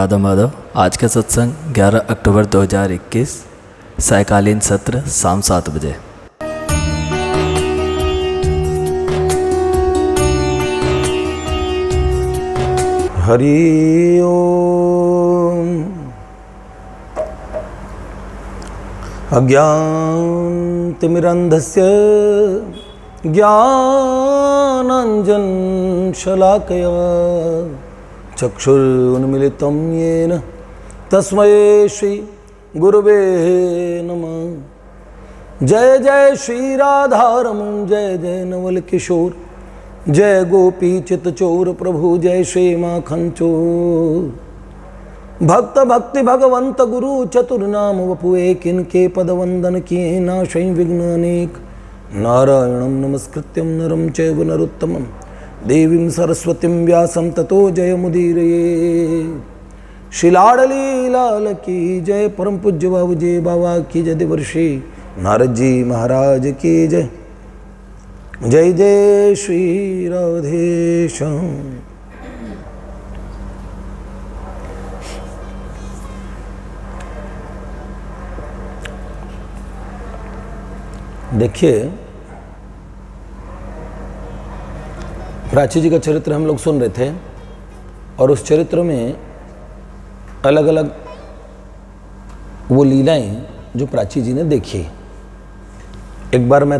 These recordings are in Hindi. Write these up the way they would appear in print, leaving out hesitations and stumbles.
राधा माधव। आज का सत्संग 11 अक्टूबर 2021, सायकालीन सत्र शाम 7 बजे। हरि ओम। अज्ञानतिमिरन्धस्य ज्ञानाञ्जनशलाकया चक्षुरुन्मीलितं येन तस्मै श्री गुरुवे नमः। जय जय श्री राधारमण, जय जय नवल किशोर, जय गोपी चित चोर प्रभु, जय श्री माखन चोर। भक्त भक्ति भगवंत गुरु चतुर्नाम वपु एक, इनके पद वंदन किए नाशै विघ्न अनेक। नारायणं नमस्कृत्यं नरं चैव नरोत्तमं, देवीं सरस्वतीं व्यासं ततो जयमुदीरये। श्री लाडली लाल की जय। परम पूज्य बाबूजी बाबा की जय। देवर्षि नारद जी महाराज की जय। जय जय श्री राधेश्याम। देखिए, प्राची जी का चरित्र हम लोग सुन रहे थे और उस चरित्र में अलग अलग वो लीलाएं जो प्राची जी ने देखी, एक बार मैं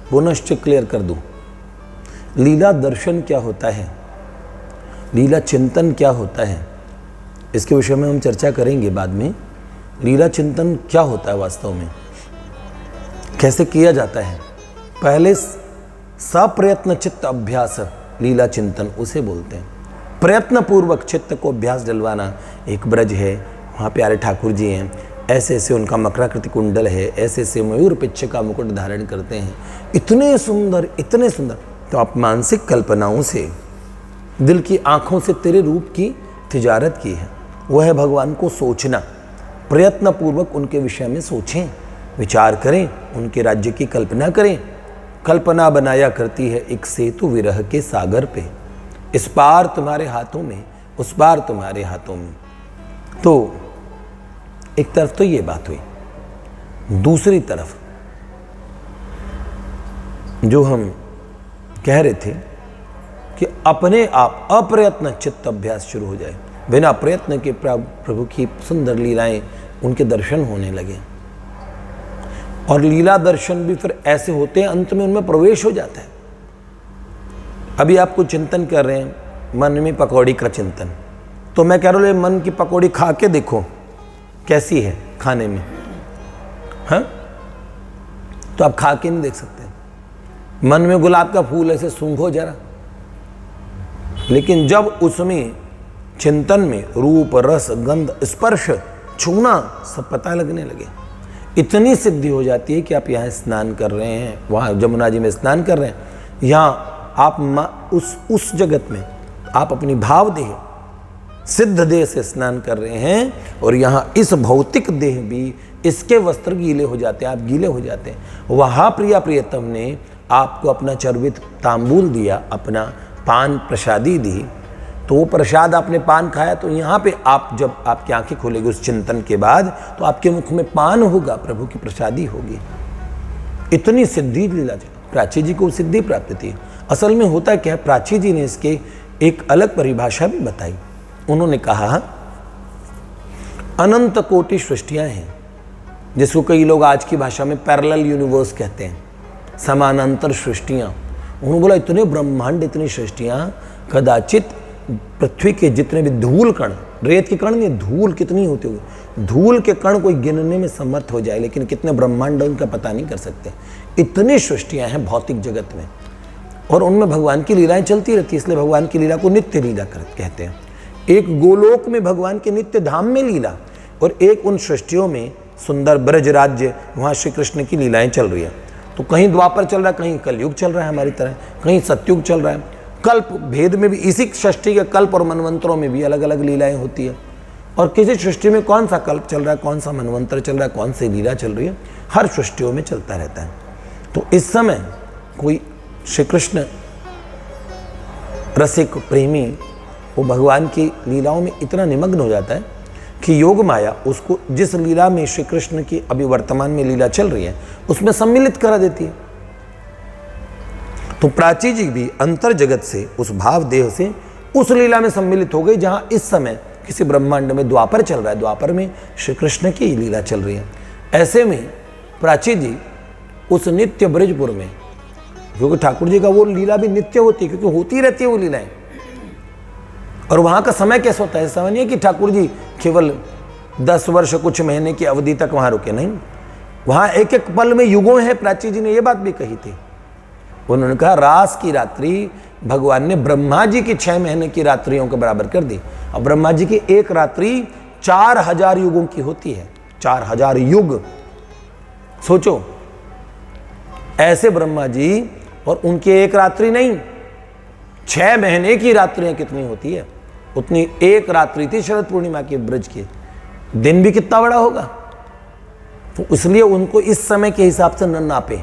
पुनश्च क्लियर कर दूं। लीला दर्शन क्या होता है, लीला चिंतन क्या होता है, इसके विषय में हम चर्चा करेंगे बाद में। लीला चिंतन क्या होता है वास्तव में, कैसे किया जाता है। पहले सप्रयत्न चित्त अभ्यास लीला चिंतन उसे बोलते हैं। प्रयत्न पूर्वक चित्त को अभ्यास डलवाना। एक ब्रज है, वहाँ प्यारे ठाकुर जी हैं, ऐसे ऐसे उनका मकराकृति कुंडल है, ऐसे ऐसे मयूर पिच्छ का मुकुट धारण करते हैं, इतने सुंदर इतने सुंदर। तो आप मानसिक कल्पनाओं से, दिल की आंखों से तेरे रूप की तिजारत की है। वह है भगवान को सोचना। प्रयत्न पूर्वक उनके विषय में सोचें, विचार करें, उनके राज्य की कल्पना करें। कल्पना बनाया करती है एक सेतु विरह के सागर पे। इस पार तुम्हारे हाथों में, उस पार तुम्हारे हाथों में। तो एक तरफ तो ये बात हुई, दूसरी तरफ जो हम कह रहे थे कि अपने आप अप्रयत्न चित्त अभ्यास शुरू हो जाए, बिना प्रयत्न के प्रभु की सुंदर लीलाएं, उनके दर्शन होने लगे। और लीला दर्शन भी फिर ऐसे होते हैं, अंत में उनमें प्रवेश हो जाता है। अभी आप कुछ चिंतन कर रहे हैं, मन में पकौड़ी का चिंतन, तो मैं कह रहा हूँ मन की पकौड़ी खा के देखो कैसी है खाने में, हाँ? तो आप खा के नहीं देख सकते। मन में गुलाब का फूल ऐसे सूंघो जरा, लेकिन जब उसमें चिंतन में रूप रस गंध स्पर्श छूना सब पता लगने लगे, इतनी सिद्धि हो जाती है कि आप यहाँ स्नान कर रहे हैं, वहाँ जमुना जी में स्नान कर रहे हैं, यहाँ आप उस जगत में आप अपनी भाव देह सिद्ध देह से स्नान कर रहे हैं, और यहाँ इस भौतिक देह भी, इसके वस्त्र गीले हो जाते हैं, आप गीले हो जाते हैं। वहाँ प्रिया प्रियतम ने आपको अपना चर्वित तांबूल दिया, अपना पान प्रसादी दी, तो वो प्रसाद आपने पान खाया, तो यहाँ पे आप जब आपकी आंखें खोलेगी उस चिंतन के बाद, तो आपके मुख में पान होगा, प्रभु की प्रसादी होगी। इतनी सिद्धि लीला प्राची जी को सिद्धि प्राप्त थी। असल में होता क्या है, प्राची जी ने इसके एक अलग परिभाषा भी बताई। उन्होंने कहा अनंत कोटि सृष्टियां हैं, जिसको कई लोग आज की भाषा में पैरेलल यूनिवर्स कहते हैं, समानांतर सृष्टियां। उन्होंने बोला इतने ब्रह्मांड, इतनी सृष्टियां, कदाचित पृथ्वी के जितने भी धूल कण, रेत के कण नहीं, धूल कितनी होती होगी, धूल के कण कोई गिनने में समर्थ हो जाए, लेकिन कितने ब्रह्मांड उनका पता नहीं कर सकते। इतनी सृष्टियां हैं भौतिक जगत में, और उनमें भगवान की लीलाएं चलती रहती है, इसलिए भगवान की लीला को नित्य लीला कहते हैं। एक गोलोक में भगवान के नित्य धाम में लीला, और एक उन सृष्टियों में सुंदर ब्रज राज्य, वहाँ श्री कृष्ण की लीलाएं चल रही है। तो कहीं द्वापर चल रहा है, कहीं कलयुग चल रहा है हमारी तरह, कहीं सतयुग चल रहा है। कल्प भेद में भी, इसी सृष्टि के कल्प और मनवंतरों में भी अलग अलग लीलाएं होती है, और किसी सृष्टि में कौन सा कल्प चल रहा है, कौन सा मनवंतर चल रहा है, कौन सी लीला चल रही है, हर सृष्टियों में चलता रहता है। तो इस समय कोई श्री कृष्ण रसिक प्रेमी वो भगवान की लीलाओं में इतना निमग्न हो जाता है कि योग माया उसको जिस लीला में श्री कृष्ण की अभी वर्तमान में लीला चल रही है उसमें सम्मिलित करा देती है। तो प्राची जी भी अंतर जगत से, उस भाव देह से उस लीला में सम्मिलित हो गई जहां इस समय किसी ब्रह्मांड में द्वापर चल रहा है, द्वापर में श्री कृष्ण की लीला चल रही है। ऐसे में प्राची जी उस नित्य ब्रजपुर में, क्योंकि ठाकुर जी का वो लीला भी नित्य होती है, क्योंकि होती रहती है वो लीलाएं। और वहां का समय कैसा होता है, समय नहीं है कि ठाकुर जी केवल 10 वर्ष कुछ महीने की अवधि तक वहां रुके, नहीं, वहां एक एक पल में युगों है। प्राची जी ने ये बात भी कही थी, उन्होंने कहा रास की रात्रि भगवान ने ब्रह्मा जी की 6 महीने की रात्रियों के बराबर कर दी। अब ब्रह्मा जी की एक रात्रि 4000 युगों की होती है, 4000 युग। सोचो, ऐसे ब्रह्मा जी और उनकी एक रात्रि नहीं, 6 महीने की रात्रियां कितनी होती है, उतनी एक रात्रि थी शरद पूर्णिमा की ब्रज की। दिन भी कितना बड़ा होगा, तो इसलिए उनको इस समय के हिसाब से न नापे,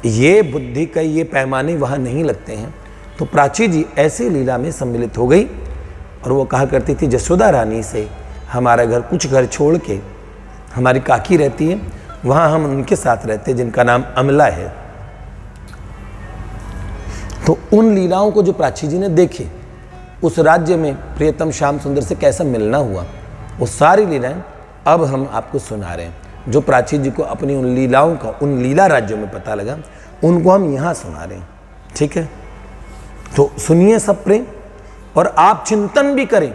ये बुद्धि का ये पैमाने वहां नहीं लगते हैं। तो प्राची जी ऐसी लीला में सम्मिलित हो गई और वो कहा करती थी जसोदा रानी से, हमारा घर, कुछ घर छोड़ के हमारी काकी रहती है, वहां हम उनके साथ रहते हैं, जिनका नाम अमला है। तो उन लीलाओं को जो प्राची जी ने देखे, उस राज्य में प्रियतम श्याम सुंदर से कैसा मिलना हुआ, वो सारी लीलाएं अब हम आपको सुना रहे हैं। जो प्राची जी को अपनी उन लीलाओं का उन लीला राज्यों में पता लगा, उनको हम यहाँ सुना रहे हैं। ठीक है, तो सुनिए सब प्रेम, और आप चिंतन भी करें।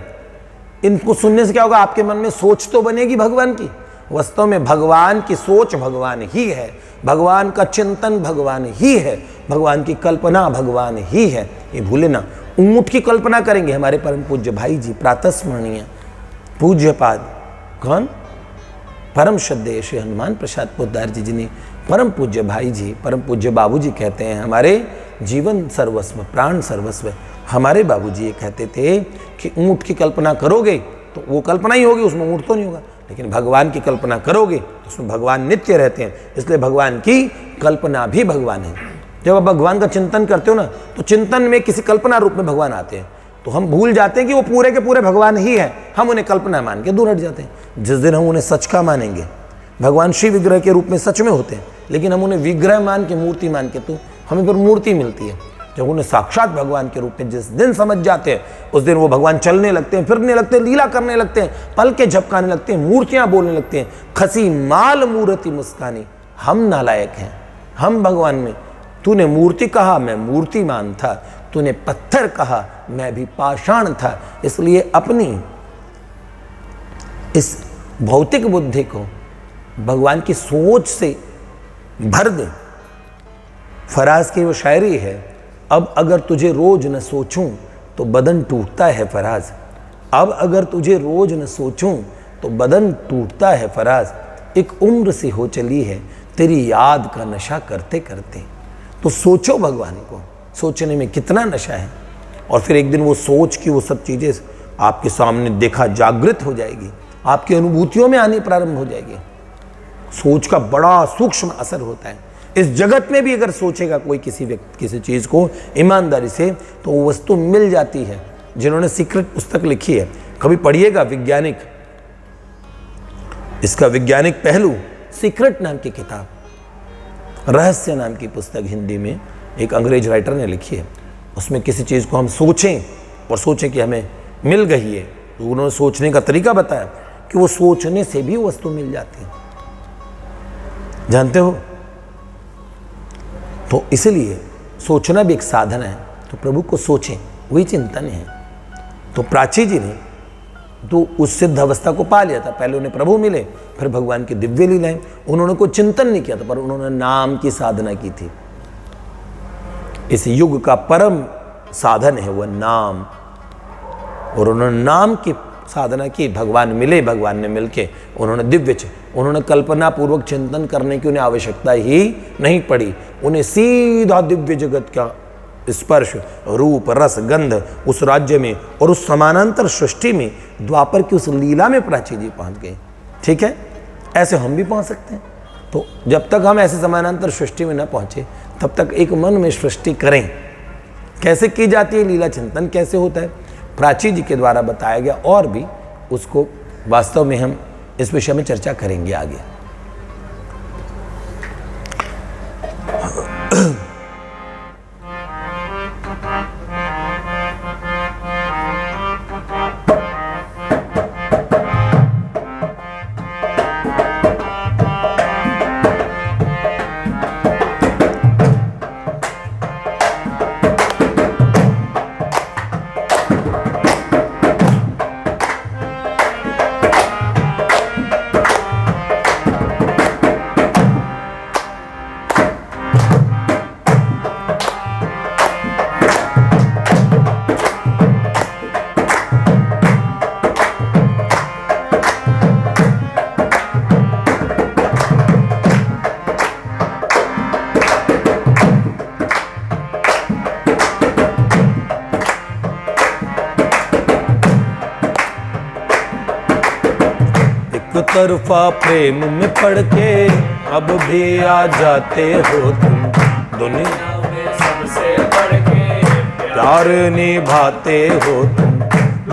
इनको सुनने से क्या होगा, आपके मन में सोच तो बनेगी भगवान की। वास्तव में भगवान की सोच भगवान ही है, भगवान का चिंतन भगवान ही है, भगवान की कल्पना भगवान ही है। ये भूले ना, ऊंट की कल्पना करेंगे हमारे परम पूज्य भाई जी, प्रातस्मरणीय पूज्य पाद कौन, परम श्रद्धेय श्री हनुमान प्रसाद पोद्दार जी, जिन्हें परम पूज्य भाई जी, परम पूज्य बाबू जी कहते हैं, हमारे जीवन सर्वस्व, प्राण सर्वस्व। हमारे बाबू जी ये कहते थे कि ऊंट की कल्पना करोगे तो वो कल्पना ही होगी, उसमें ऊंट तो नहीं होगा, लेकिन भगवान की कल्पना करोगे तो उसमें भगवान नित्य रहते हैं, इसलिए भगवान की कल्पना भी भगवान है। जब आप भगवान का चिंतन करते हो ना, तो चिंतन में किसी कल्पना रूप में भगवान आते हैं, तो हम भूल जाते हैं कि वो पूरे के पूरे भगवान ही है, हम उन्हें कल्पना मान के दूर हट जाते हैं। जिस दिन हम उन्हें सच का मानेंगे, भगवान श्री विग्रह के रूप में सच में होते हैं, लेकिन हम उन्हें विग्रह मान के, मूर्ति मान के, तो हमें फिर मूर्ति मिलती है। जब उन्हें साक्षात भगवान के रूप में जिस दिन समझ जाते हैं, उस दिन वो भगवान चलने लगते हैं, फिरने लगते हैं, लीला करने लगते हैं, पल के झपकाने लगते हैं, मूर्तियां बोलने लगते हैं, खसी माल मूर्ति मुस्कानी। हम नालायक हैं, हम भगवान में, तूने मूर्ति कहा मैं मूर्तिमान था, तूने पत्थर कहा मैं भी पाषाण था। इसलिए अपनी इस भौतिक बुद्धि को भगवान की सोच से भर दे। फराज की वो शायरी है, अब अगर तुझे रोज न सोचूं तो बदन टूटता है फराज, अब अगर तुझे रोज न सोचूं तो बदन टूटता है फराज, एक उम्र सी हो चली है तेरी याद का नशा करते करते। तो सोचो भगवान को, सोचने में कितना नशा है, और फिर एक दिन वो सोच की वो सब चीज़ें आपके सामने देखा जागृत हो जाएगी, आपकी अनुभूतियों में आनी प्रारंभ हो जाएगी। सोच का बड़ा सूक्ष्म असर होता है। इस जगत में भी अगर सोचेगा कोई किसी व्यक्ति किसी चीज़ को ईमानदारी से, तो वो वस्तु मिल जाती है। जिन्होंने सीक्रेट पुस्तक लिखी है, कभी पढ़िएगा, वैज्ञानिक, इसका वैज्ञानिक पहलू, सीक्रेट नाम की किताब, रहस्य नाम की पुस्तक हिंदी में एक अंग्रेज राइटर ने लिखी है। उसमें किसी चीज़ को हम सोचें और सोचें कि हमें मिल गई है, तो उन्होंने सोचने का तरीका बताया कि वो सोचने से भी वस्तु मिल जाती है, जानते हो। तो इसलिए सोचना भी एक साधन है, तो प्रभु को सोचें, वही चिंतन है। तो प्राची जी ने तो उस सिद्ध अवस्था को पा लिया था। पहले उन्हें प्रभु मिले, फिर भगवान की दिव्य लीलाएं। उन्होंने कोई चिंतन नहीं किया था, पर उन्होंने नाम की साधना की थी। इस युग का परम साधन है वह नाम, और उन्होंने नाम की साधना की। भगवान मिले, भगवान ने मिलके उन्होंने उन्होंने कल्पना पूर्वक चिंतन करने की उन्हें आवश्यकता ही नहीं पड़ी। उन्हें सीधा दिव्य जगत का स्पर्श, रूप, रस, गंध उस राज्य में और उस समानांतर सृष्टि में, द्वापर की उस लीला में प्राची जी पहुंच गए। ठीक है, ऐसे हम भी पहुंच सकते हैं। तो जब तक हम ऐसे समानांतर सृष्टि में न पहुंचे, तब तक एक मन में सृष्टि करें। कैसे की जाती है लीला चिंतन, कैसे होता है? प्राची जी के द्वारा बताया गया, और भी उसको वास्तव में हम इस विषय में चर्चा करेंगे आगे। तरफा प्रेम में पड़ के अब भी आ जाते हो तुम, दुनिया में सबसे बढ़ के प्यार निभाते हो तुम,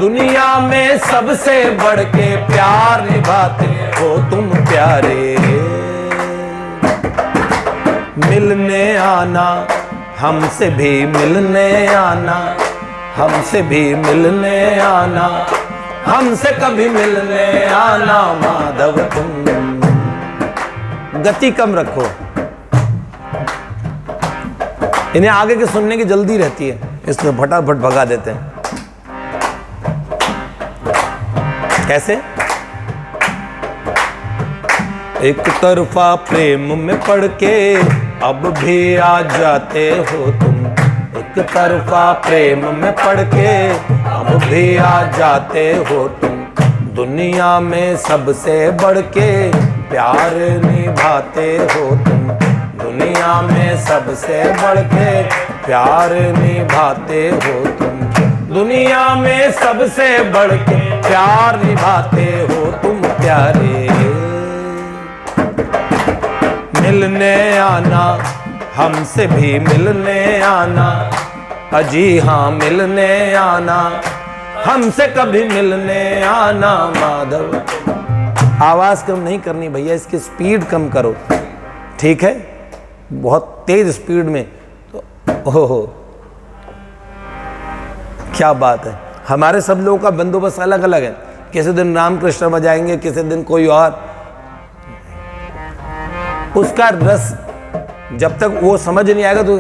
दुनिया में सबसे बढ़ के प्यार निभाते हो तुम प्यारे। मिलने आना, हमसे भी मिलने आना, हमसे भी मिलने आना, हमसे कभी मिलने आना माधव तुम। गति कम रखो, इन्हें आगे के सुनने की जल्दी रहती है, इसलिए फटाफट भगा देते हैं। कैसे? एक तरफा प्रेम में पड़ के अब भी आ जाते हो तुम, एक तरफा प्रेम में पड़ के अब भी आ जाते हो तुम, दुनिया में सबसे बढ़ के प्यार निभाते हो तुम, दुनिया में सबसे बढ़ के प्यार निभाते हो तुम, दुनिया में सबसे बढ़ के प्यार निभाते हो तुम प्यारे। मिलने आना, हमसे भी मिलने आना, अजी हाँ मिलने आना, हमसे कभी मिलने आना माधव। आवाज कम नहीं करनी भैया, इसकी स्पीड कम करो, ठीक है? बहुत तेज स्पीड में तो हो क्या बात है। हमारे सब लोगों का बंदोबस्त अलग अलग है, किसी दिन रामकृष्ण बजाएंगे, किसी दिन कोई और। उसका रस जब तक वो समझ नहीं आएगा तो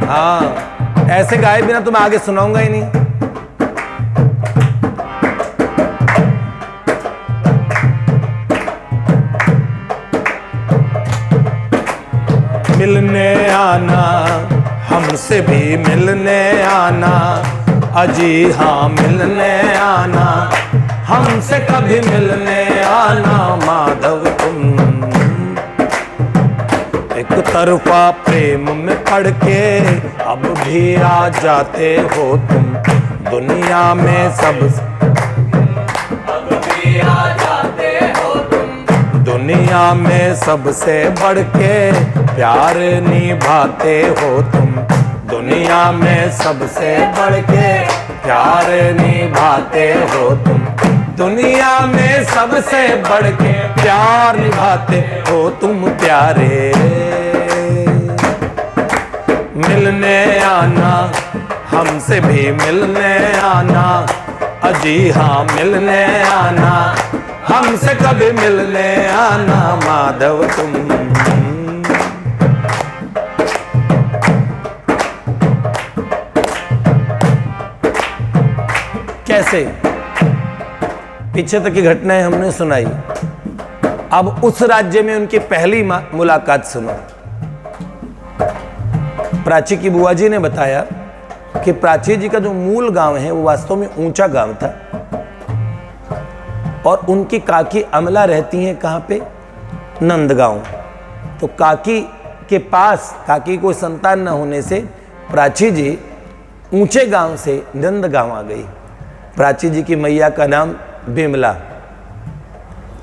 हाँ, ऐसे गाए बिना तो मैं आगे सुनाऊंगा ही नहीं। मिलने आना, हमसे भी मिलने आना, अजी हाँ मिलने आना, हमसे कभी मिलने आना माधव तुम। एक तरफा प्रेम में पड़ के अब भी आ जाते हो तुम, दुनिया में सब अब भी आ जाते हो तुम, दुनिया में सबसे बढ़ के प्यार निभाते हो तुम, दुनिया में सबसे बढ़ के प्यार निभाते हो तुम, दुनिया में सबसे बढ़ के प्यार निभाते हो तुम प्यारे। मिलने आना, हमसे भी मिलने आना, अजी हाँ मिलने आना, हमसे कभी मिलने आना माधव तुम। कैसे? पीछे तक की घटनाएं हमने सुनाई, अब उस राज्य में उनकी पहली मुलाकात सुनो। प्राची की बुआ जी ने बताया कि प्राची जी का जो मूल गांव है वो वास्तव में ऊंचा गांव था, और उनकी काकी अमला रहती हैं कहाँ पे? नंदगांव। तो काकी के पास, काकी को संतान न होने से प्राची जी ऊंचे गांव से नंदगांव आ गई। प्राची जी की मैया का नाम बिमला।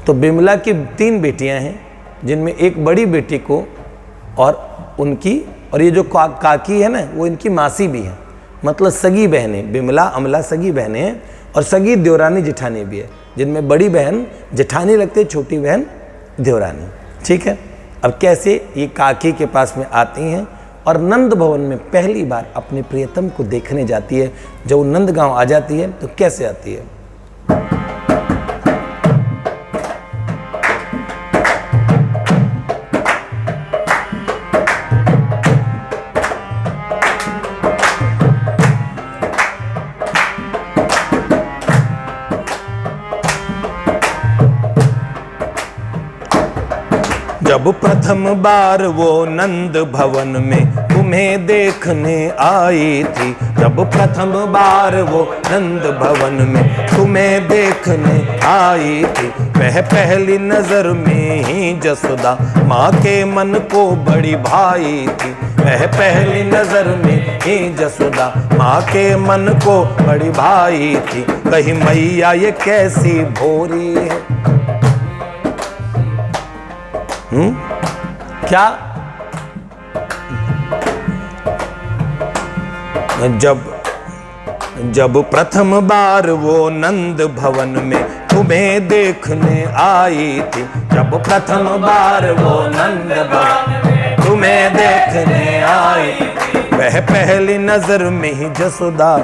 तो बिमला की 3 बेटियां हैं, जिनमें एक बड़ी बेटी को और उनकी, और ये जो काकी है ना, वो इनकी मासी भी है, मतलब सगी बहनें। बिमला अमला सगी बहनें हैं और सगी देवरानी जेठानी भी है, जिनमें बड़ी बहन जेठानी लगती है, छोटी बहन देवरानी। ठीक है। अब कैसे ये काकी के पास में आती हैं और नंद भवन में पहली बार अपने प्रियतम को देखने जाती है। जब वो नंद गांव आ जाती है तो कैसे आती है? जब प्रथम बार वो नंद भवन में तुम्हें देखने आई थी, जब प्रथम बार वो नंद भवन में तुम्हें देखने आई थी, वह पहली नजर में ही जसोदा माँ के मन को बड़ी भाई थी। वह पहली नजर में ही जसोदा माँ के मन को बड़ी भाई थी। कही मैया ये कैसी भोरी है। क्या? जब प्रथम बार वो नंद भवन में तुम्हें देखने आई थी, जब प्रथम बार वो नंद भवन में तुम्हें देखने आई थी, वह पहली नजर में ही जसोदा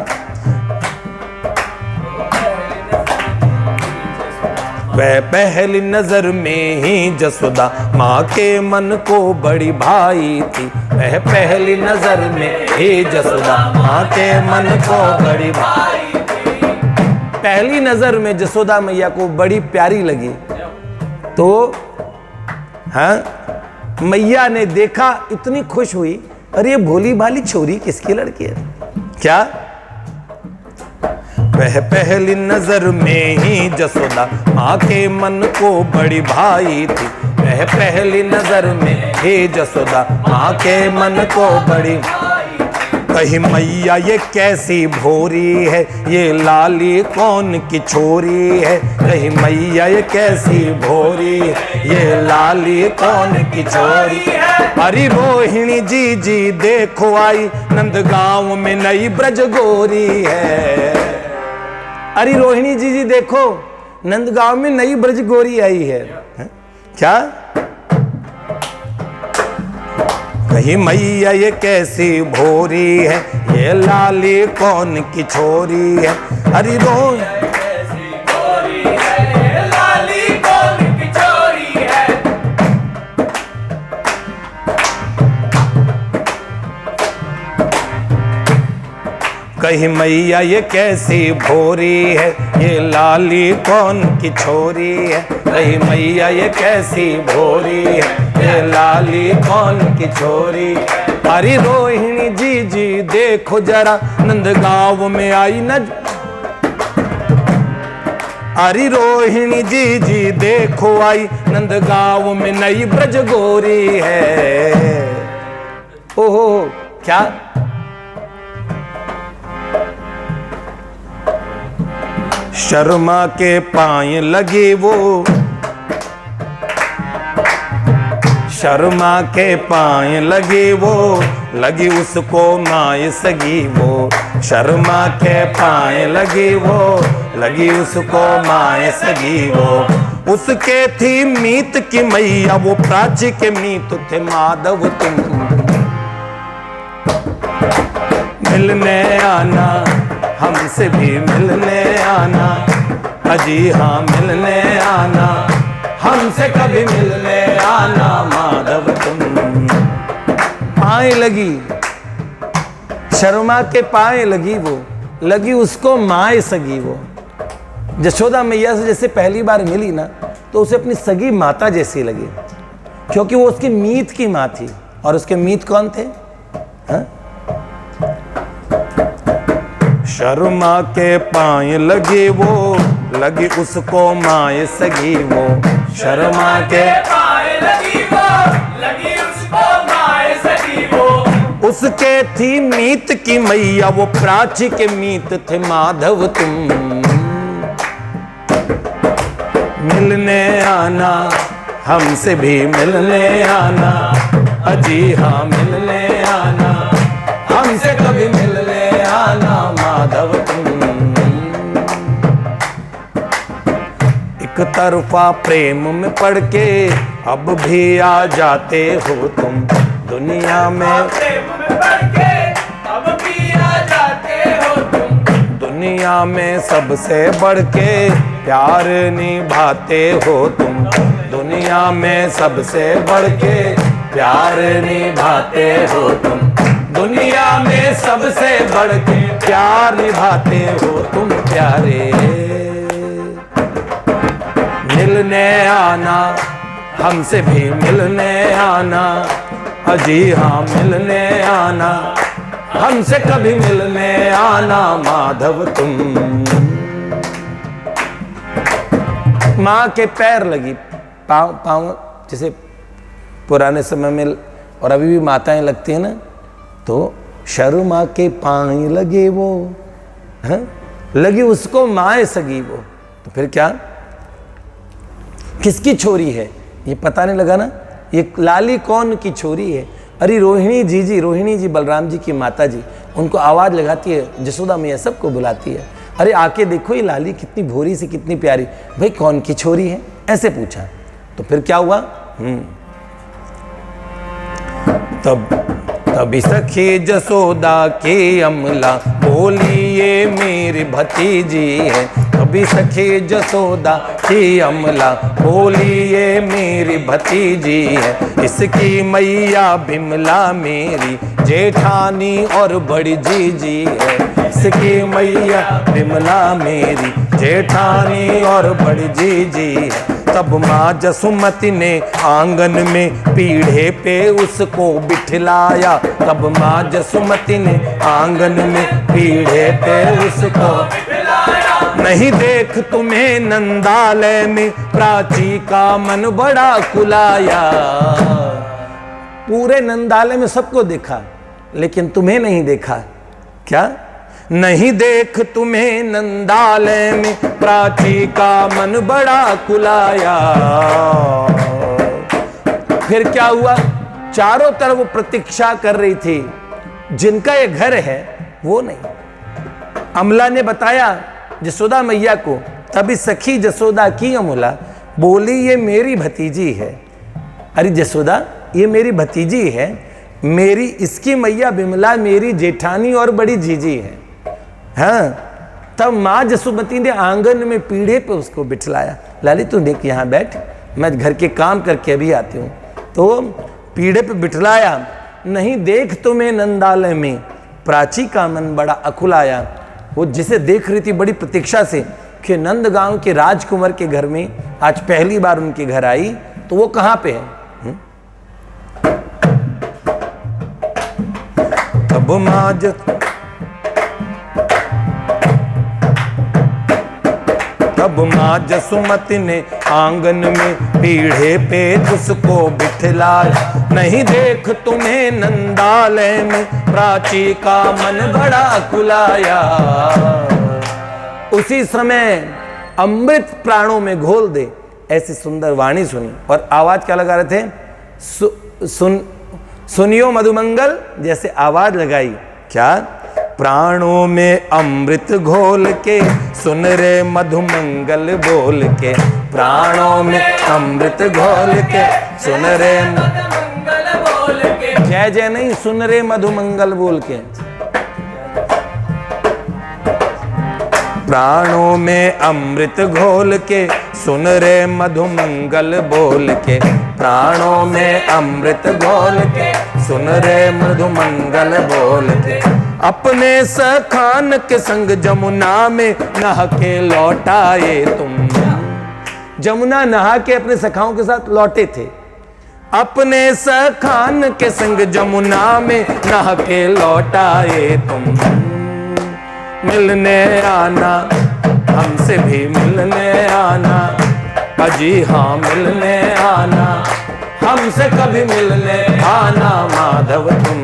वह पहली नजर में ही जसोदा माँ के मन को बड़ी भाई थी। वह पहली नजर में ही जसोदा माँ के मन को बड़ी भाई थी। पहली नजर में जसोदा मैया को बड़ी प्यारी लगी। तो हाँ, मैया ने देखा, इतनी खुश हुई, अरे ये भोली भाली छोरी किसकी लड़की है? क्या? वह पहली नजर में ही जसोदा माँ के मन को बड़ी भाई थी। वह पहली नजर में ही जसोदा माँ के मन को बड़ी भाई। कही मैया ये कैसी भोरी है, ये लाली कौन की छोरी है। कही मैया ये कैसी भोरी है, ये लाली कौन की छोरी है। अरे रोहिणी जी जी देखो आई, नंदगांव में नई ब्रज गोरी है। अरे रोहिणी जी जी देखो, नंदगांव में नई ब्रज गोरी आई है। क्या? कही मैया ये कैसी भोरी है, ये लाली कौन की छोरी है। अरे रोहिणी कैसी भोरी है, ये लाली कौन की छोरी है। कही मैया ये कैसी भोरी है, ये लाली कौन की छोरी है। कही मैया ये कैसी भोरी है, ये लाली कौन की छोरी। अरे रोहिणी जी जी देखो जरा, नंदगांव में आई न। अरे रोहिणी जी जी देखो आई, नंदगांव में नई ब्रज गोरी है। ओहो, क्या? शर्मा के पाए लगी वो, शर्मा के पाए लगी वो, लगी उसको माए सगी वो। शर्मा के पाए लगी वो, लगी उसको माए सगी वो। उसके थी मीत की मैया, वो प्राची के मीत थे माधव तुम। मिलने आना, हमसे भी मिलने आना, अजी हाँ मिलने आना, हमसे कभी मिलने आना माधव तुम। पाए लगी, शर्मा के पाए लगी वो, लगी उसको माए सगी वो। जशोदा मैया से जैसे पहली बार मिली ना, तो उसे अपनी सगी माता जैसी लगी, क्योंकि वो उसकी मीत की माँ थी। और उसके मीत कौन थे? हा? शर्मा के पाए लगी वो, लगी उसको माए सगी वो। शर्मा के पाए लगी वो, लगी उसको माए सगी वो। उसके थी मीत की मैया, वो प्राची के मीत थे माधव तुम। मिलने आना, हमसे भी मिलने आना, अजी हाँ मिलने आना, हमसे कभी मिलने आना माधव तुम। एक तरफा प्रेम में पड़ के अब भी आ जाते हो तुम, दुनिया में प्रेम में पड़ के अब भी आ जाते हो तुम, दुनिया में सबसे बढ़ के प्यार निभाते हो तुम, दुनिया में सबसे बढ़ के प्यार निभाते हो तुम, दुनिया में सबसे बढ़ के प्यार निभाते हो तुम प्यारे। मिलने आना, हमसे भी मिलने आना, अजी हाँ मिलने आना, हमसे कभी मिलने आना माधव तुम। माँ के पैर लगी, पाँव पाँव जैसे पुराने समय में और अभी भी माताएं लगती हैं ना, तो शर्मा माँ के पाँव लगे वो, हाँ? लगी उसको माए सगी वो, तो फिर क्या, किसकी छोरी है ये पता नहीं लगा ना, ये लाली कौन की छोरी है। अरे रोहिणी जी बलराम जी की माता जी, उनको आवाज़ लगाती है, जसोदा मैया सबको बुलाती है, अरे आके देखो ये लाली कितनी भोरी सी कितनी प्यारी, भाई कौन की छोरी है, ऐसे पूछा। तो फिर क्या हुआ, तभी सखी जसोदा की अमला बोली ये मेरी भतीजी है, तभी सखी जसोदा की अमला बोली ये मेरी भतीजी है, इसकी मैया बिमला मेरी जेठानी और बड़ी जीजी है, इसकी मैया बिमला मेरी जेठानी और बड़ी जीजी है। तब माँ जसुमती ने आंगन में पीढ़े पे उसको बिठलाया, तब माँ जसुमती ने आंगन में पीढ़े पे उसको बिठलाया, नहीं देख तुम्हें नंदालय में प्राची का मन बड़ा कुलाया। पूरे नंदालय में सबको देखा लेकिन तुम्हें नहीं देखा, क्या, नहीं देख तुम्हें नंदालय में प्राची का मन बड़ा कुलाया। फिर क्या हुआ, चारों तरफ वो प्रतीक्षा कर रही थी, जिनका ये घर है वो नहीं। अमला ने बताया जसोदा मैया को, तभी सखी जसोदा की अमला बोली ये मेरी भतीजी है। अरे जसोदा ये मेरी भतीजी है, मेरी इसकी मैया बिमला मेरी जेठानी और बड़ी जीजी है। हाँ, तब माँ जसुमती ने आंगन में पीढ़े पे उसको बिठलाया, लाली तू देख यहाँ बैठ, मैं घर के काम करके अभी आती हूँ। तो पीढ़े पे बिठलाया, नहीं देख तुम्हें नंदालय में प्राची का मन बड़ा अकुलाया। वो जिसे देख रही थी बड़ी प्रतीक्षा से कि नंदगांव के राजकुमार के घर में आज पहली बार उनके घर आई, तो वो कहाँ पे है। तब माँ जसुमती ने आंगन में पीढ़े पे उसको बिठलाया, नहीं देख तुम्हें नंदालय में प्राची का मन बड़ा कुलाया। उसी समय अमृत प्राणों में घोल दे ऐसी सुंदर वाणी सुनी, और आवाज क्या लगा रहे थे, सुनियो मधुमंगल जैसे आवाज लगाई, क्या, प्राणों में अमृत घोल के सुन रे मधुमंगल बोल के, प्राणों में अमृत घोल के सुन रे मधुमंगल बोल के, जय जय नहीं, सुन रे मधुमंगल बोल के। प्राणों में अमृत घोल के सुन रे मधुमंगल बोल के, प्राणों में अमृत घोल के सुन रे मधुमंगल बोल के, अपने सखान के संग जमुना में नहा के लौटाए तुम। जमुना नहा के अपने सखाओं के साथ लौटे थे, अपने सखान के संग जमुना में नहा के लौटाए तुम। मिलने आना, हमसे भी मिलने आना, अजी हाँ मिलने आना, हमसे कभी मिलने आना माधव तुम।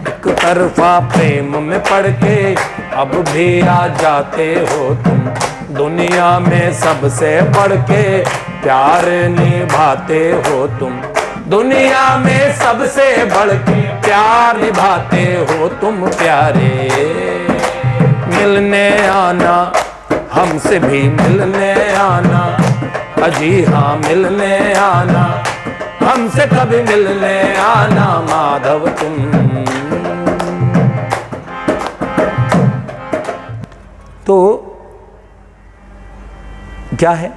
एक तरफा प्रेम में पड़ के अब भी आ जाते हो तुम, दुनिया में सबसे बढ़ के प्यार निभाते हो तुम, दुनिया में सबसे बढ़ के प्यार निभाते हो तुम प्यारे। मिलने आना, हमसे भी मिलने आना, अजी हाँ मिलने आना, हमसे कभी मिलने आना माधव तुम। तो क्या है,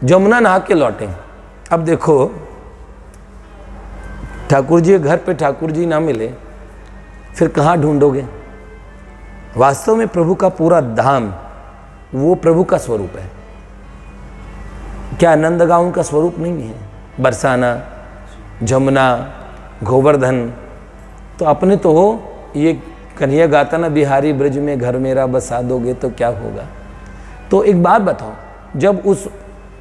जमुना नहा के लौटे। अब देखो ठाकुर जी के घर पे ठाकुर जी ना मिले, फिर कहाँ ढूंढोगे? वास्तव में प्रभु का पूरा धाम वो प्रभु का स्वरूप है। क्या नंदगांव का स्वरूप नहीं है? बरसाना, जमुना, गोवर्धन, तो अपने तो हो। ये कन्हैया गाता ना, बिहारी ब्रज में घर मेरा बसा दोगे तो क्या होगा। तो एक बात बताओ, जब उस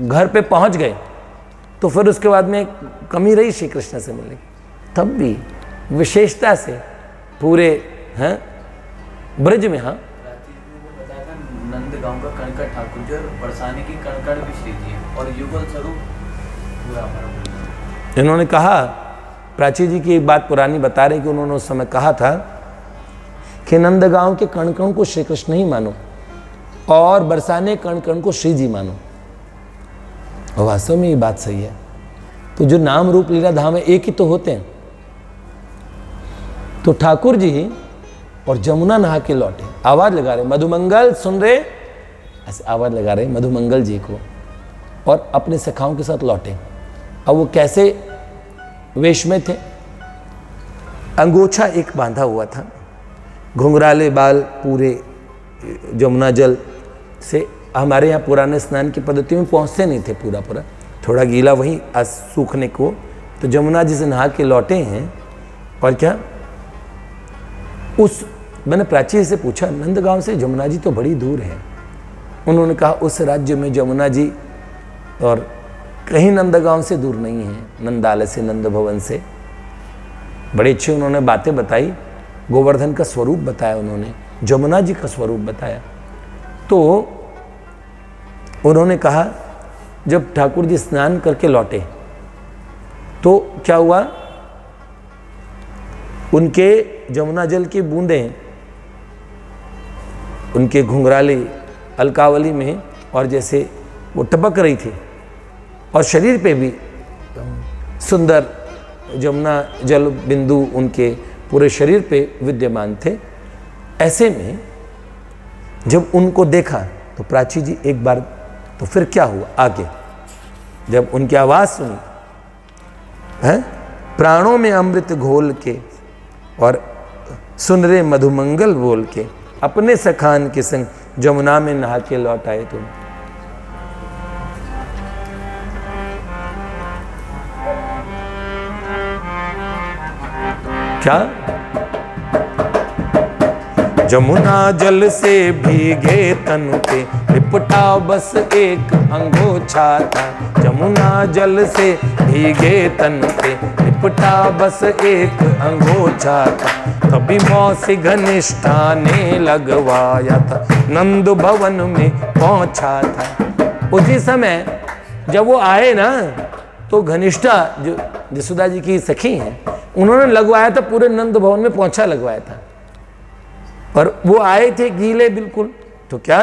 घर पे पहुंच गए तो फिर उसके बाद में कमी रही श्री कृष्ण से मिलने की? तब भी विशेषता से पूरे हैं ब्रज में। हाँ, नंदगांव का कणकड़ ठाकुर जी और बरसाने की कणकड़ भी श्री जी है और युगल स्वरूप पूरा हमारा। इन्होंने कहा, प्राची जी की एक बात पुरानी बता रहे कि उन्होंने उस समय कहा था कि नंदगांव के कण कण को श्री कृष्ण ही मानो और बरसाने कण कण को श्री जी मानो। और वास्तव में ये बात सही है। तो जो नाम रूप लीला धाम है एक ही तो होते हैं। तो ठाकुर जी और जमुना नहा के लौटे, आवाज लगा रहे मधुमंगल सुन रहे, ऐसे आवाज लगा रहे मधुमंगल जी को, और अपने सखाओं के साथ लौटे। अब वो कैसे वेश में थे? अंगोछा एक बांधा हुआ था, घुंघराले बाल पूरे जमुना जल से। हमारे यहाँ पुराने स्नान की पद्धति में पहुँचते नहीं थे पूरा पूरा, थोड़ा गीला वहीं सूखने को। तो जमुना जी से नहा के लौटे हैं। और क्या, उस मैंने प्राची से पूछा, नंदगांव से जमुना जी तो बड़ी दूर है। उन्होंने कहा उस राज्य में जमुना जी और कहीं नंदगांव से दूर नहीं है, नंदालय से, नंद भवन से। बड़ी अच्छी उन्होंने बातें बताई, गोवर्धन का स्वरूप बताया उन्होंने, जमुना जी का स्वरूप बताया। तो उन्होंने कहा जब ठाकुर जी स्नान करके लौटे तो क्या हुआ, उनके जमुना जल की बूंदें उनके घुंघराले अलकावली में और जैसे वो टपक रही थी, और शरीर पे भी सुंदर जमुना जल बिंदु उनके पूरे शरीर पे विद्यमान थे। ऐसे में जब उनको देखा तो प्राची जी एक बार, तो फिर क्या हुआ आगे, जब उनकी आवाज़ सुनी, है प्राणों में अमृत घोल के और सुन रहे मधुमंगल बोल के, अपने सखान के संग जमुना में नहा के लौट आए तुम। क्या जमुना जल से भीगे तन पे लिपटा बस एक अंगोछा था, जमुना जल से भीगे तन पे लिपटा बस एक अंगोछा था। तभी मौसी घनिष्ठा ने लगवाया था, नंद भवन में पहुंचा था। उसी समय जब वो आए ना, तो घनिष्ठा जो जसोदा जी की सखी हैं, उन्होंने लगवाया था, पूरे नंद भवन में पहुंचा लगवाया था। और वो आए थे गीले बिल्कुल। तो क्या,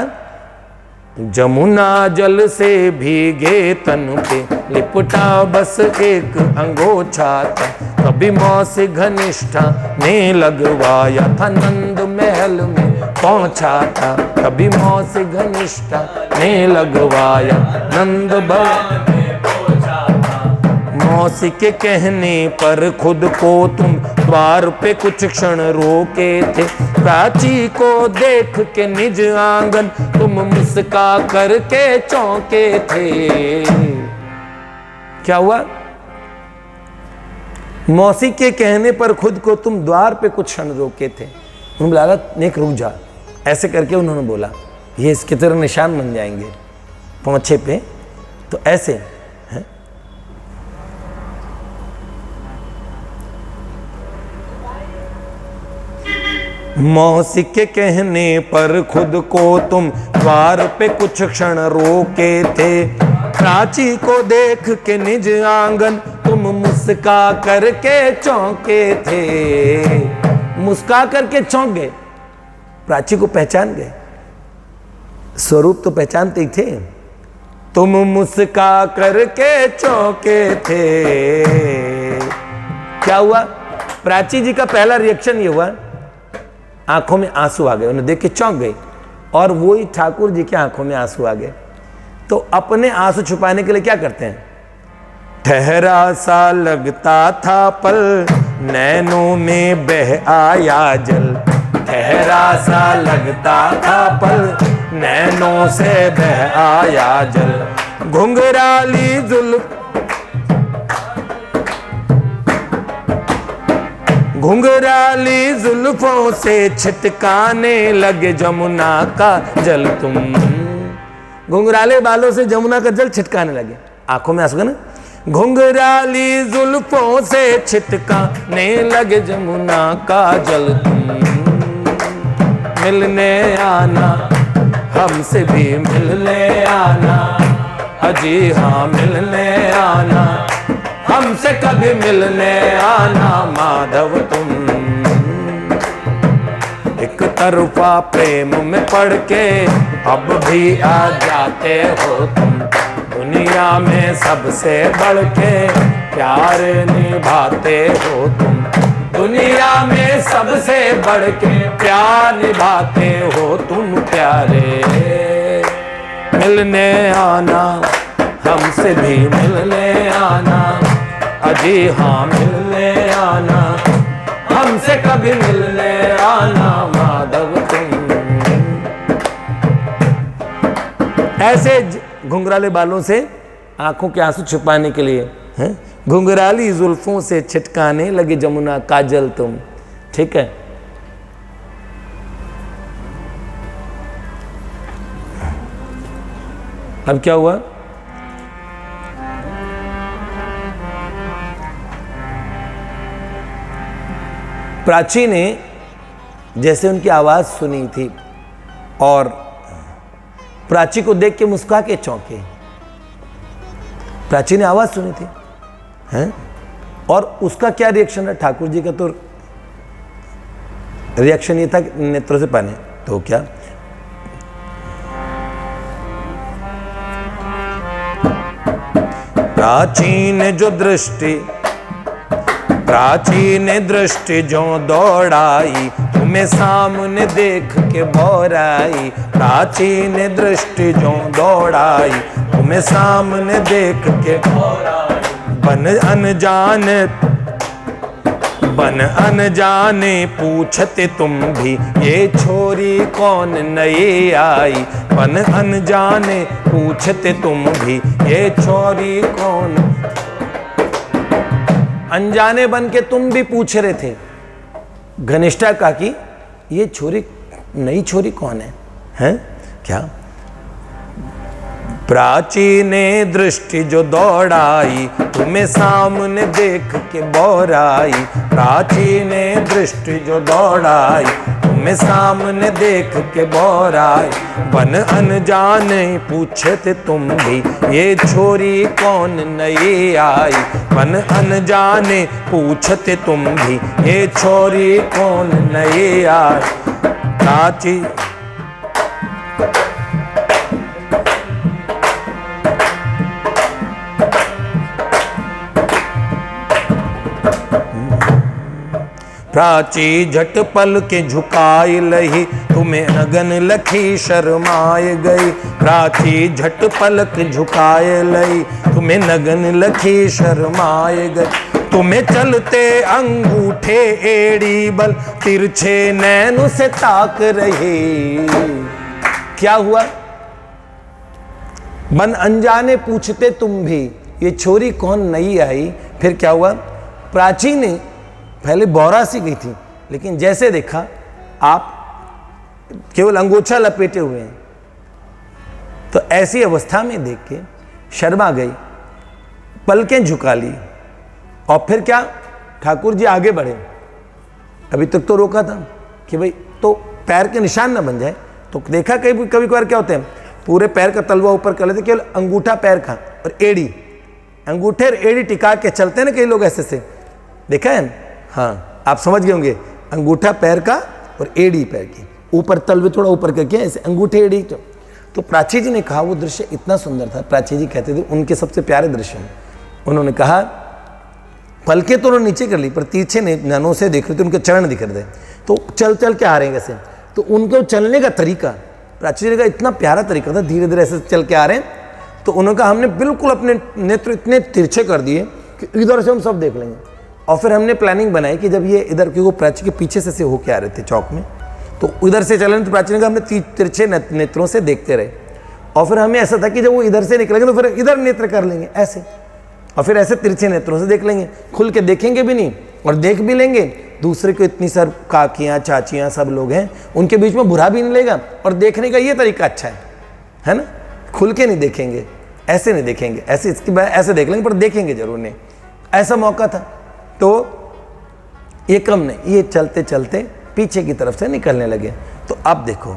जमुना जल से भीगे तन पे लिपटा बस एक अंगोछा था। कभी मौसी घनिष्ठा ने लगवाया था, नंद महल में पहुंचा था। कभी मौसी घनिष्ठा ने लगवाया नंद भवन। मौसी के कहने पर खुद को तुम द्वार पे कुछ क्षण रोके थे। प्राची को देख के निज आंगन तुम मुस्का करके चौंके थे। क्या हुआ? मौसी के कहने पर खुद को तुम द्वार पे कुछ क्षण रोके थे। उन्होंने बोला नेक रुक जा, ऐसे करके उन्होंने बोला, ये इसके तरह निशान बन जाएंगे पहुंचे पे। तो ऐसे मौसी के कहने पर खुद को तुम द्वार पे कुछ क्षण रोके थे। प्राची को देख के निज आंगन तुम मुस्का करके चौंके थे। मुस्का करके चौंक गए, प्राची को पहचान गए, स्वरूप तो पहचानते ही थे। तुम मुस्का करके चौंके थे। क्या हुआ? प्राची जी का पहला रिएक्शन ये हुआ, आंखों में आंसू आ गए, उन्हें देख के चौंक गई, और वही ठाकुर जी की आंखों में आंसू आ गए। तो अपने आंसू छुपाने के लिए क्या करते हैं? ठहरा सा लगता था पल, नैनों में बह आया जल। ठहरा सा लगता था पल, नैनों से बह आया जल। घुंघराली जुल्फ, घुंघराली जुल्फों से छिटकाने लगे जमुना का जल तुम। घुंघराले बालों से जमुना का जल छिटकाने लगे, आंखों में आंसू ना। घुंघराली जुल्फों से छिटकाने लगे जमुना का जल तुम। मिलने आना, हमसे भी मिलने आना, अजी हाँ मिलने आना, हमसे कभी मिलने आना माधव तुम। एक तरफा प्रेम में पड़ के अब भी आ जाते हो तुम। दुनिया में सबसे बढ़ के प्यार निभाते हो तुम। दुनिया में सबसे बढ़ के प्यार निभाते हो तुम प्यारे। मिलने आना, हमसे भी मिलने आना, अजी हाँ मिलने आना, हमसे कभी मिलने आना माधव तुम। ऐसे घुंघराले बालों से आंखों के आंसू छुपाने के लिए हैं, घुंघराली जुल्फों से छिटकाने लगे जमुना काजल तुम। ठीक है, अब क्या हुआ? प्राची ने जैसे उनकी आवाज सुनी थी और प्राची को देख के मुस्कुरा के चौंके। प्राची ने आवाज सुनी थी हैं, और उसका क्या रिएक्शन है? ठाकुर जी का तो रिएक्शन ये था कि नेत्रों से पानी। तो क्या प्राचीन जो दृष्टि, प्राचीन दृष्टि जो दौड़ाई, तुम्हें सामने देख के बोराई। प्राचीन दृष्टि जो दौड़ाई, तुम्हें सामने देख के बोराई। बन अनजाने पूछते तुम भी, ये छोरी कौन नई आई। बन अनजाने पूछते तुम भी, ये छोरी कौन। अनजाने बन के तुम भी पूछ रहे थे। घनिष्ठा कहा कि ये छोरी, नई छोरी कौन है? हैं क्या? प्राचीन दृष्टि जो दौड़ाई, तुम्हें सामने देख के बोराई। प्राचीन दृष्टि जो दौड़ाई, तुम्हें सामने देख के बोराई। बन अनजाने पूछते तुम भी, ये छोरी कौन नई आई। बन अनजाने पूछते तुम भी, ये छोरी कौन नई आई। प्राची प्राची झट पल के झुकाई लही, तुम्हें अगन लखी शर्माए गई। प्राची झट पल के झुकाए लही, तुम्हें नगन लखी शर्माए गई। तुम्हें चलते अंगूठे एड़ी बल, तिरछे नैन से ताक रही। क्या हुआ? बन अनजाने पूछते तुम भी, ये छोरी कौन नई आई। फिर क्या हुआ? प्राची ने पहले बौरा सी गई थी, लेकिन जैसे देखा आप केवल अंगोछा लपेटे हुए हैं, तो ऐसी अवस्था में देख के शर्मा गई, पलकें झुका ली। और फिर क्या? ठाकुर जी आगे बढ़े। अभी तक तो रोका था कि भाई तो पैर के निशान ना बन जाए। तो देखा कभी कभी कभार क्या होते हैं, पूरे पैर का तलवा ऊपर कर लेते, केवल अंगूठा पैर का और एड़ी, अंगूठे और एड़ी टिका के चलते हैं ना कई लोग ऐसे से, देखा है? हाँ, आप समझ गए होंगे, अंगूठा पैर का और एड़ी पैर की, ऊपर तलवे थोड़ा ऊपर करके ऐसे अंगूठे एड़ी। तो प्राची जी ने कहा वो दृश्य इतना सुंदर था, प्राची जी कहते थे उनके सबसे प्यारे दृश्य हैं। उन्होंने कहा पलके तो उन्होंने नीचे कर ली पर तिरछे नैनों से देख रहे थे, उनके चरण दिख रहे थे, तो चल चल के आ रहे हैं कैसे, तो उनके चलने का तरीका प्राची जी का इतना प्यारा तरीका था, धीरे धीरे ऐसे चल के आ रहे हैं। तो उन्होंने कहा हमने बिल्कुल अपने नेत्र इतने तिरछे कर दिए कि इधर से हम सब देख लेंगे। और फिर हमने प्लानिंग बनाई कि जब ये इधर, क्योंकि वो प्राची के पीछे से होके आ रहे थे चौक में, तो इधर से चले, तो प्राची ने कहा हमने तिरछे नेत्रों से देखते रहे। और फिर हमें ऐसा था कि जब वो इधर से निकलेंगे तो फिर इधर नेत्र कर लेंगे ऐसे, और फिर ऐसे तिरछे नेत्रों से देख लेंगे, खुल के देखेंगे भी नहीं और देख भी लेंगे दूसरे को। इतनी सार काकियाँ चाचियाँ सब लोग हैं, उनके बीच में बुरा भी नहीं लगेगा, और देखने का ये तरीका अच्छा है ना, खुल के नहीं देखेंगे, ऐसे नहीं देखेंगे, ऐसे इसकी बात ऐसे देख लेंगे पर देखेंगे जरूर नहीं, ऐसा मौका था। तो ये कम नहीं, ये चलते चलते पीछे की तरफ से निकलने लगे। तो अब देखो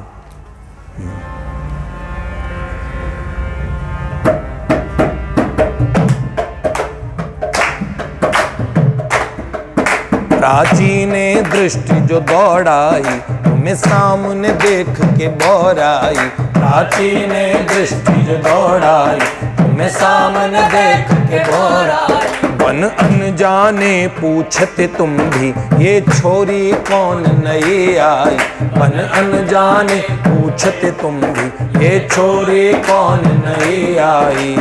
प्राची ने दृष्टि जो दौड़ाई, तुम्हें सामने देख के बौराई। प्राची ने दृष्टि जो दौड़ाई, तुम्हें सामने देख के बौराई। बन अनजाने पूछते तुम भी, ये छोरी कौन नई आई। बन अनजाने पूछते तुम भी, ये छोरी कौन नई आई।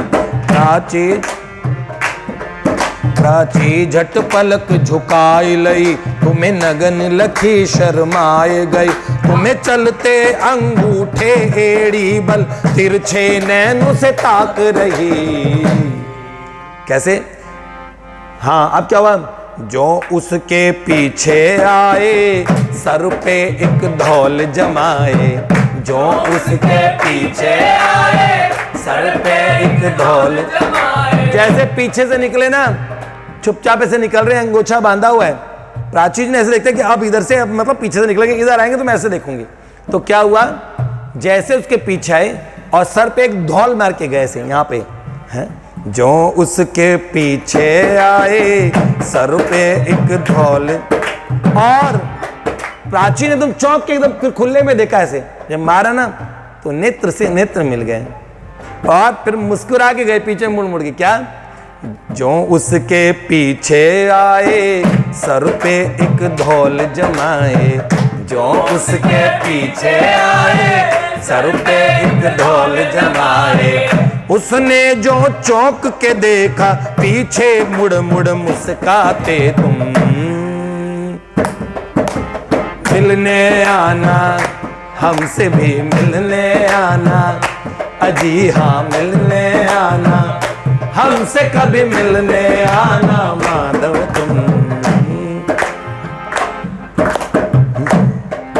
प्राची झट पलक झुकाई लई, तुम्हें नगन लखी शर्माए गई। तुम्हें चलते अंगूठे एड़ी बल, तिरछे नैनों से ताक रही। कैसे? हाँ, अब क्या हुआ? जो उसके पीछे आए, सर पे एक धौल जमाए। जो उसके पीछे आए, सर पे एक धौल जमाए। जैसे पीछे से निकले ना, चुपचाप ऐसे निकल रहे हैं, अंगोछा बांधा हुआ है। प्राची जी ने ऐसे देखते कि अब इधर से, अब मतलब पीछे से निकलेंगे, इधर आएंगे तो मैं ऐसे देखूंगी। तो क्या हुआ, जैसे उसके पीछे आए और सर पे एक धौल मार के गए से यहाँ पे है। जो उसके पीछे आए, सर पे एक धौल, और प्राची ने तुम चौंक के एकदम फिर खुले में देखा ऐसे, जब मारा ना तो नेत्र से नेत्र मिल गए, और फिर मुस्कुरा के गए पीछे मुड़ मुड़ के। क्या? जो उसके पीछे आए, सर पे एक धौल जमाए। जो उसके पीछे आए, सर पे एक धौल जमाए। उसने जो चौंक के देखा, पीछे मुड़ मुड़ मुस्काते तुम। मिलने आना, हमसे भी मिलने आना, अजी हाँ मिलने आना, हमसे कभी मिलने आना माधव तुम।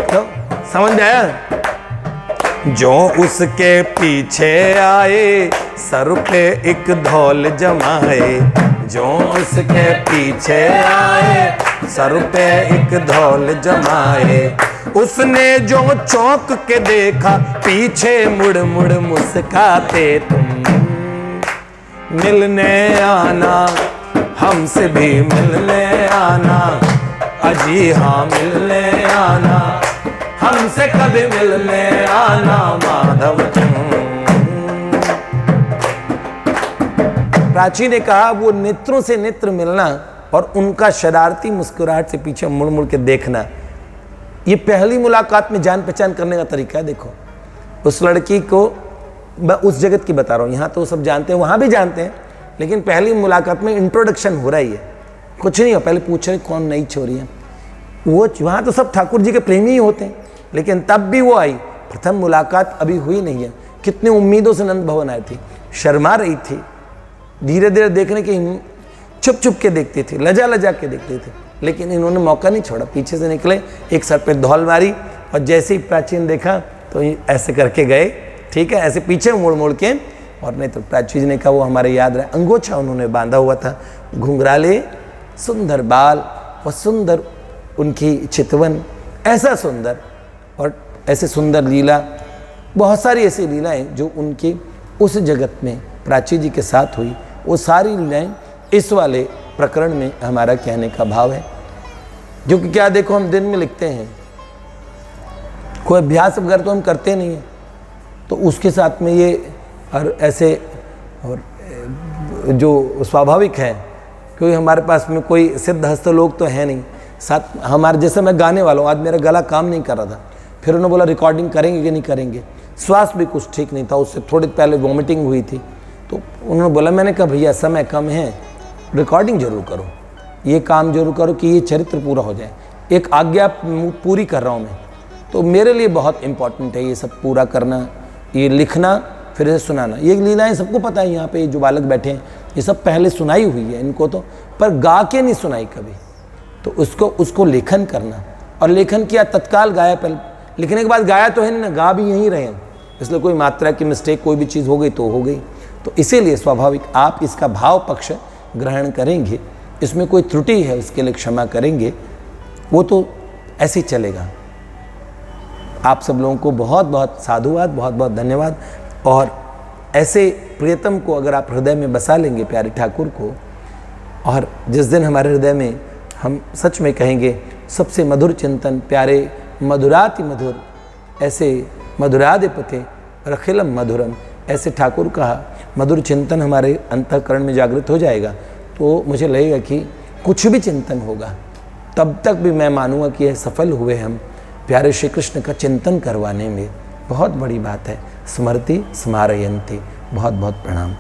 तो समझ आया? जो उसके पीछे आए, सर पे एक धौल जमाए। जो उसके पीछे आए, सर पे एक धौल जमाए। उसने जो चौंक के देखा, पीछे मुड़ मुड़ मुस्काते तुम। मिलने आना, हमसे भी मिलने आना, अजी हाँ मिलने आना, हमसे कभी मिलने आना माधव तुम। प्राची ने कहा वो नेत्रों से नेत्र मिलना और उनका शरारती मुस्कुराहट से पीछे मुड़ मुड़ के देखना, ये पहली मुलाकात में जान पहचान करने का तरीका है। देखो उस लड़की को, मैं उस जगत की बता रहा हूँ, यहाँ तो सब जानते हैं, वहाँ भी जानते हैं, लेकिन पहली मुलाकात में इंट्रोडक्शन हो रहा ही है, कुछ नहीं हो, पहले पूछ रहे कौन नई छोरी है। वो वहाँ तो सब ठाकुर जी के प्रेमी ही होते हैं, लेकिन तब भी वो आई, प्रथम मुलाकात अभी हुई नहीं है। कितनी उम्मीदों से नंद भवन आई थी, शर्मा रही थी, धीरे धीरे देखने की, छुप छुप के देखती थी, लजा लजा के देखते थे, लेकिन इन्होंने मौका नहीं छोड़ा, पीछे से निकले, एक सर पे धौल मारी, और जैसे ही प्राचीन देखा तो ऐसे करके गए, ठीक है, ऐसे पीछे मुड़ मुड़ के। और नहीं तो प्राची जी ने कहा वो हमारे याद रहे, अंगोछा उन्होंने बांधा हुआ था, घुंघराले, सुंदर बाल और सुंदर उनकी चितवन, ऐसा सुंदर और ऐसे सुंदर लीला, बहुत सारी ऐसी लीलाएं जो उनके उस जगत में प्राची जी के साथ हुई, वो सारी लीलाएं इस वाले प्रकरण में हमारा कहने का भाव है। जो कि क्या देखो, हम दिन में लिखते हैं, कोई अभ्यास वगैरह तो हम करते नहीं हैं, तो उसके साथ में ये और ऐसे और जो स्वाभाविक है, क्योंकि हमारे पास में कोई सिद्ध हस्त लोग तो है नहीं साथ हमारे। जैसे मैं गाने वाला हूँ, आज मेरा गला काम नहीं कर रहा था, फिर उन्होंने बोला रिकॉर्डिंग करेंगे कि नहीं करेंगे, श्वास भी कुछ ठीक नहीं था, उससे थोड़ी पहले वॉमिटिंग हुई थी, तो उन्होंने बोला, मैंने कहा भैया समय कम है, रिकॉर्डिंग जरूर करो, ये काम जरूर करो कि ये चरित्र पूरा हो जाए। एक आज्ञा पूरी कर रहा हूँ मैं, तो मेरे लिए बहुत इम्पॉर्टेंट है ये सब पूरा करना, ये लिखना, फिर से सुनाना। ये लीलाएं सबको पता है, यहाँ पे जो बालक बैठे हैं ये सब पहले सुनाई हुई है इनको तो, पर गा के नहीं सुनाई कभी। तो उसको लेखन करना, और लेखन किया तत्काल गाया, पहले लिखने के बाद गाया तो है नहीं ना, गा भी यहीं रहे, इसलिए कोई मात्रा की मिस्टेक कोई भी चीज़ हो गई तो हो गई। तो इसीलिए स्वाभाविक आप इसका भाव पक्ष ग्रहण करेंगे, इसमें कोई त्रुटि है उसके लिए क्षमा करेंगे, वो तो ऐसे ही चलेगा। आप सब लोगों को बहुत बहुत साधुवाद, बहुत बहुत धन्यवाद। और ऐसे प्रियतम को अगर आप हृदय में बसा लेंगे, प्यारे ठाकुर को, और जिस दिन हमारे हृदय में हम सच में कहेंगे सबसे मधुर चिंतन, प्यारे मधुराति मधुर, ऐसे मधुराधिपते रखिलम मधुरम, ऐसे ठाकुर का मधुर चिंतन हमारे अंतःकरण में जागृत हो जाएगा, तो मुझे लगेगा कि कुछ भी चिंतन होगा तब तक भी मैं मानूंगा कि यह सफल हुए हम प्यारे श्री कृष्ण का चिंतन करवाने में। बहुत बड़ी बात है। स्मृति स्मारयन्ति। बहुत बहुत प्रणाम।